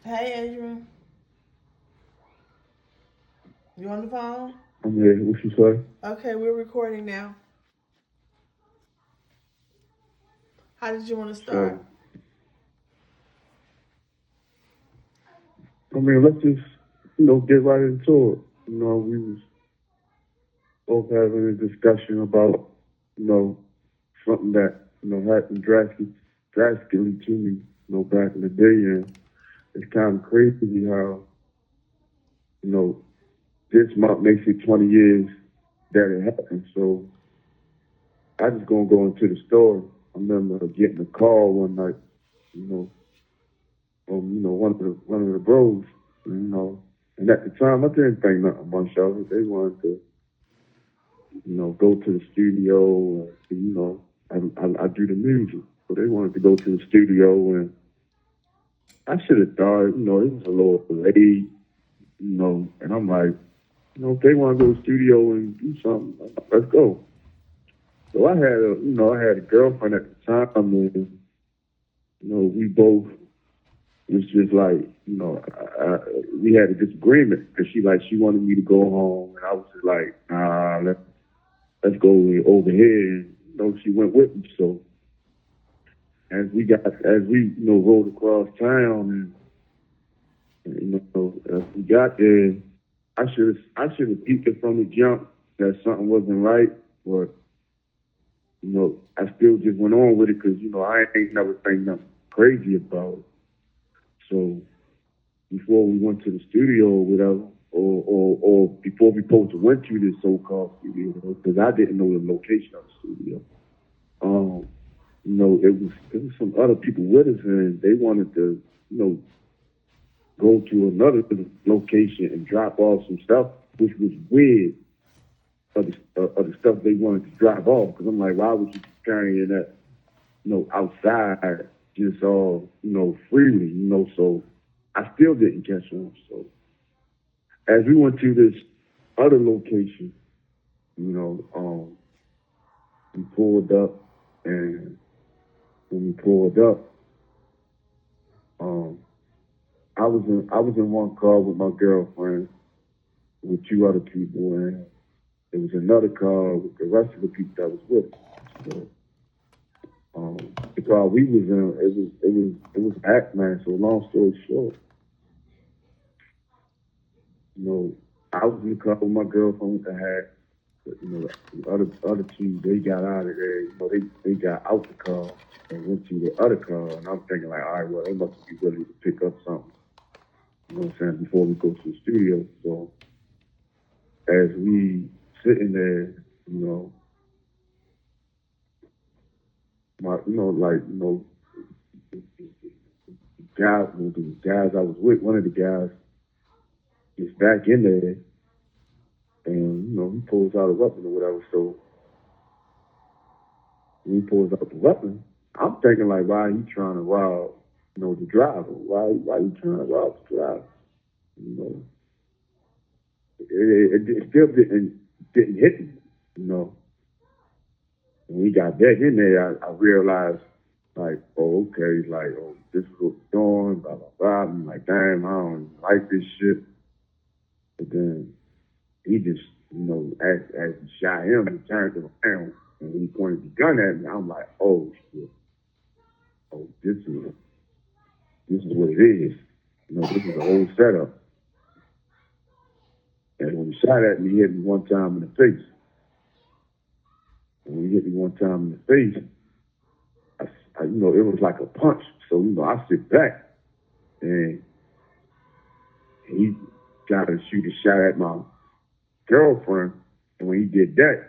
Hey, Adrian. You on the phone? I'm here. What you say? Okay, we're recording now. How did you want to start? So, let's just, get right into it. We was both having a discussion about, you know, something that, happened drastically to me, back in the day. And it's kind of crazy how, you know, this month makes it 20 years that it happened. So I just gonna go into the story. I remember getting a call one night, you know, from, one of the bros, and at the time I didn't think nothing much of it. They wanted to, go to the studio. I do the music, so they wanted to go to the studio, and I should have thought, it was a little late, and I'm like, if they want to go to the studio and do something, let's go. So I had a girlfriend at the time, and we both was just like, we had a disagreement because she wanted me to go home, and I was just like, nah, let's go over here. And, she went with me. So as we rode across town, and as we got there, I should have peeped it from the jump that something wasn't right, but I still just went on with it because I ain't never think nothing crazy about it. So before we went to the studio or whatever, or before we supposed to went to this so-called studio, because I didn't know the location of the studio. Um, it was some other people with us, and they wanted to, go to another location and drop off some stuff, which was weird of the stuff they wanted to drop off. Because I'm like, why would you be carrying that, outside just all, freely, So I still didn't catch on. So as we went to this other location, we pulled up, and when we pulled up, um, I was in one car with my girlfriend with two other people, and there was another car with the rest of the people that was with us. So the car we was in, it was packed, man. So long story short, you know, I was in the car with my girlfriend with the hat. But, the other two, they got out of there. They got out the car and went to the other car. And I'm thinking like, all right, well, they must be ready to pick up something. You know what I'm saying? Before we go to the studio. So as we sitting there, my, like, the guys I was with, one of the guys is back in there, and he pulls out a weapon or whatever. So when he pulls out the weapon, I'm thinking like, why he trying to rob, the driver? Why he trying to rob the driver? You know, it still didn't hit me. You know, when we got back in there, I realized like, oh, okay, like, oh, this is what we're doing, blah blah blah. I'm like, damn, I don't like this shit. But then he just, as he shot him, he turned around and he pointed the gun at me. I'm like, oh shit, oh this is what it is. This is the whole setup. And when he shot at me, he hit me one time in the face. And when he hit me one time in the face, it was like a punch. So I sit back, and he got to shoot a shot at my girlfriend. And when he did that,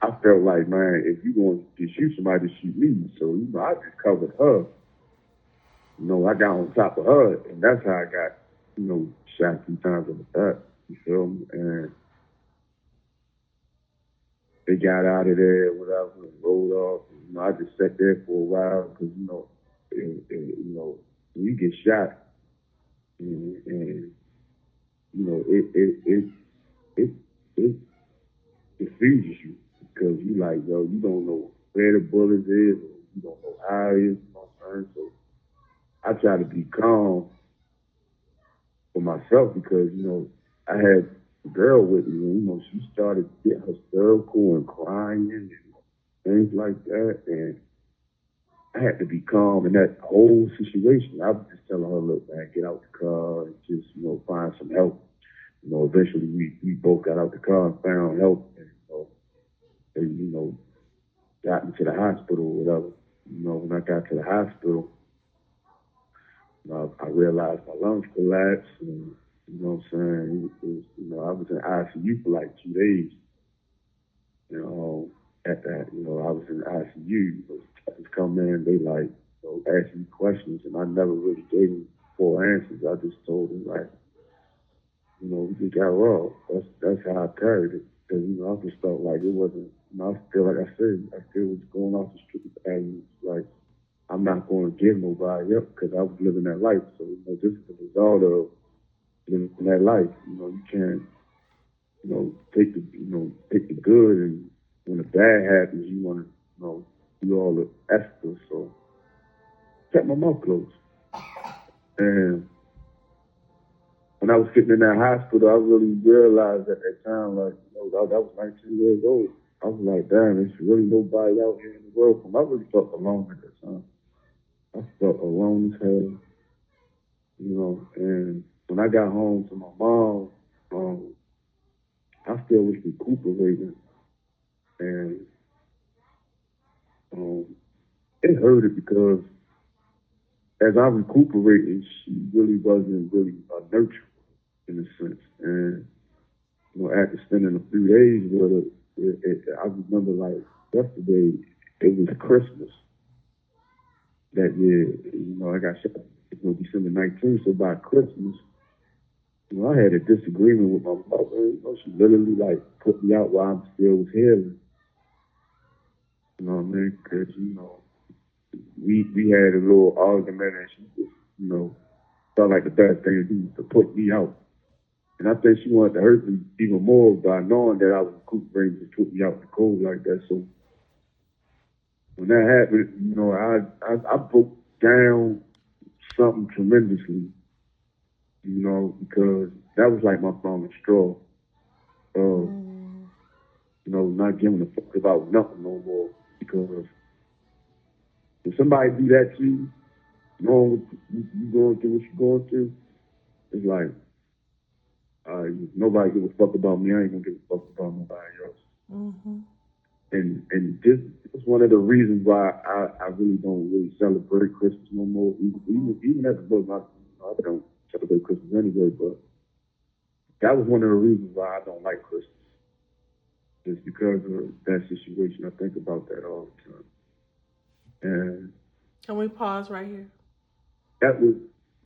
I felt like, man, if you going to shoot somebody, shoot me. So I just covered her. I got on top of her, and that's how I got, shot 3 times in the back. You feel me? And they got out of there, whatever, and rolled off. And, I just sat there for a while because when you get shot, and it it it freezes you because you like, yo, you don't know where the bullet is, or you don't know how it is. So I try to be calm for myself because, I had a girl with me and, she started getting hysterical and crying and things like that. And I had to be calm in that whole situation. I was just telling her, look, man, get out the car and just, find some help. Eventually we both got out the car and found help and, got me to the hospital or whatever. When I got to the hospital, I realized my lungs collapsed and, you know what I'm saying? I was in ICU for like 2 days. At that, I was in ICU. Those doctors come in, they like, ask me questions and I never really gave them full answers. I just told them like, we just got raw. That's how I carried it. Because, I just felt like it wasn't, I feel like I said, I still was going off the street and like, I'm not going to give nobody up because I was living that life. So, this is the result of living that life. You can't, take the good and when the bad happens, you want to, do all the extra. So, kept my mouth closed. And when I was sitting in that hospital, I really realized at that time, like, that was 19 years old. I was like, damn, there's really nobody out here in the world. I really felt alone at that time. I felt alone as hell, and when I got home to my mom, I still was recuperating, and it hurted because as I recuperated, she really wasn't really a nurturer in a sense, and after spending a few days with her, I remember like yesterday, it was Christmas that year. I got shot on December 19th, so by Christmas, I had a disagreement with my mother. She literally like put me out while I'm still was healing. You know what I mean? Because we had a little argument, and she just felt like the best thing to do was to put me out. And I think she wanted to hurt me even more by knowing that I was recuperating to put me out in the cold like that. So when that happened, I broke down something tremendously, because that was like my final straw. Not giving a fuck about nothing no more. Because if somebody do that to you, knowing what you going through, what you're going through, it's like, nobody give a fuck about me. I ain't gonna give a fuck about nobody else. Mm-hmm. And this is one of the reasons why I really don't really celebrate Christmas no more. Even at the book, I don't celebrate Christmas anyway. But that was one of the reasons why I don't like Christmas. It's because of that situation. I think about that all the time. And Can we pause right here? that was